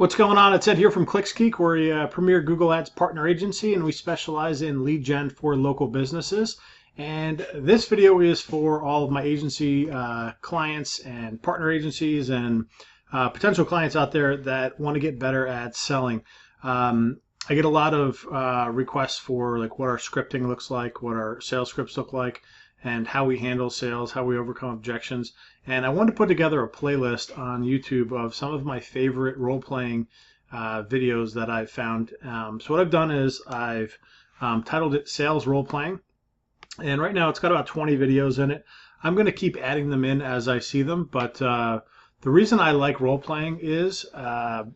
What's going on? It's Ed here from ClicksGeek. We're a premier Google Ads partner agency, and we specialize in lead gen for local businesses. And this video is for all of my agency clients and partner agencies and potential clients out there that want to get better at selling. I get a lot of requests for like what our scripting looks like, what our sales scripts look like, and how we handle sales, how we overcome objections. And I wanted to put together a playlist on YouTube of some of my favorite role-playing videos that I've found. So what I've done is I've titled it Sales Role-Playing. And right now it's got about 20 videos in it. I'm going to keep adding them in as I see them. But the reason I like role-playing is, let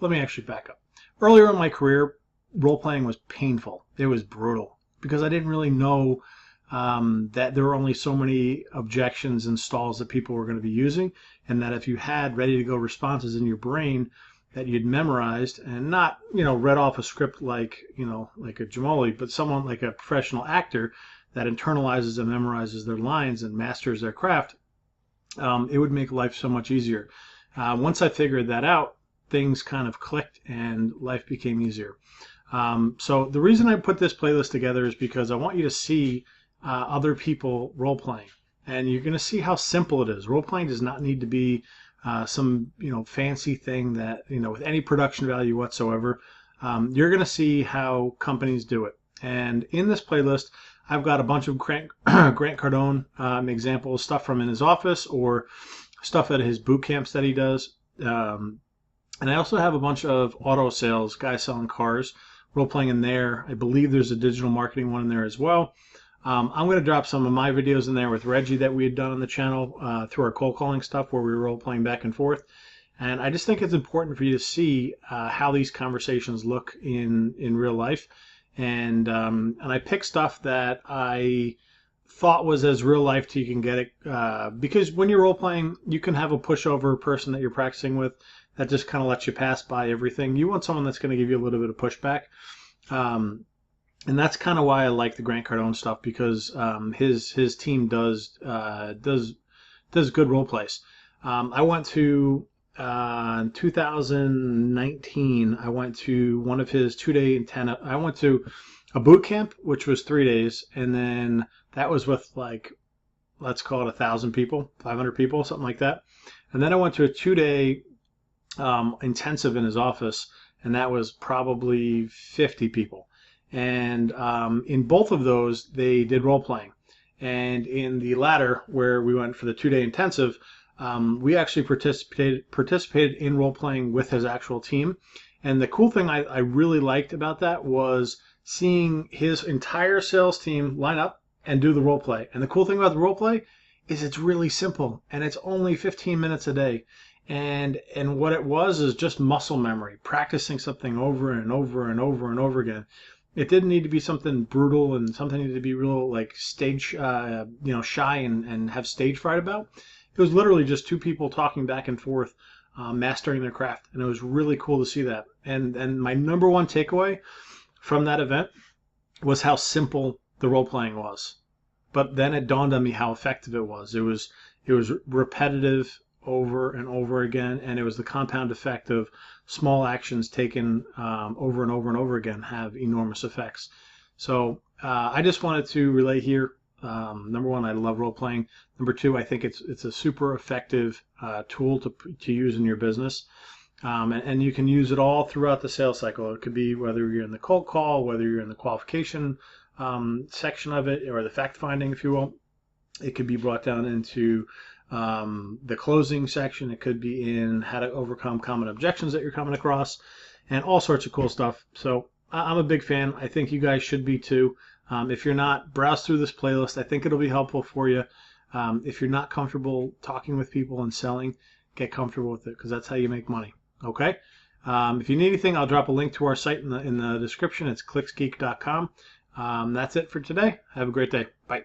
me actually back up. Earlier in my career, role-playing was painful. It was brutal because I didn't really know that there were only so many objections and stalls that people were going to be using, and that if you had ready to go responses in your brain that you'd memorized and not, read off a script like, like a Jamoli, but someone like a professional actor that internalizes and memorizes their lines and masters their craft, it would make life so much easier. Once I figured that out, things kind of clicked and life became easier. So the reason I put this playlist together is because I want you to see other people role-playing, and you're going to see how simple it is. Role-playing does not need to be some fancy thing that with any production value whatsoever. You're going to see how companies do it. And in this playlist, I've got a bunch of Grant Cardone examples, stuff from in his office or stuff at his boot camps that he does. And I also have a bunch of auto sales, guys selling cars, role-playing in there. I believe there's a digital marketing one in there as well. I'm going to drop some of my videos in there with Reggie that we had done on the channel through our cold calling stuff where we were role-playing back and forth. And I just think it's important for you to see how these conversations look in real life. And I picked stuff that I thought was as real life to you can get it. Because when you're role-playing, you can have a pushover person that you're practicing with that just kind of lets you pass by everything. You want someone that's going to give you a little bit of pushback. And that's kind of why I like the Grant Cardone stuff, because his team does good role plays. I went to in 2019. I went to one of his 2-day intent. I went to a boot camp, which was 3 days, and then that was with like, let's call it 1,000 people, 500 people, something like that. And then I went to a 2-day intensive in his office, and that was probably 50 people. And in both of those, they did role-playing. And in the latter, where we went for the 2-day intensive, we actually participated in role-playing with his actual team. And the cool thing I really liked about that was seeing his entire sales team line up and do the role-play. And the cool thing about the role-play is it's really simple, and it's only 15 minutes a day. And what it was is just muscle memory, practicing something over and over and over and over again. It didn't need to be something brutal and something needed to be real like stage, shy and have stage fright about. It was literally just two people talking back and forth, mastering their craft, and it was really cool to see that. And my number one takeaway from that event was how simple the role playing was. But then it dawned on me how effective it was. It was repetitive over and over again, and it was the compound effect of small actions taken over and over and over again have enormous effects. So I just wanted to relay here. Number one, I love role playing. Number two, I think it's a super effective tool to use in your business, and you can use it all throughout the sales cycle. It could be whether you're in the cold call, whether you're in the qualification section of it, or the fact finding, if you will. It could be brought down into the closing section. It could be in how to overcome common objections that you're coming across, and all sorts of cool stuff. So I'm a big fan. I think you guys should be too. If you're not, browse through this playlist. I think it'll be helpful for you. If you're not comfortable talking with people and selling, get comfortable with it, because that's how you make money. Okay? If you need anything, I'll drop a link to our site in the description. It's clicksgeek.com. That's it for today. Have a great day. Bye.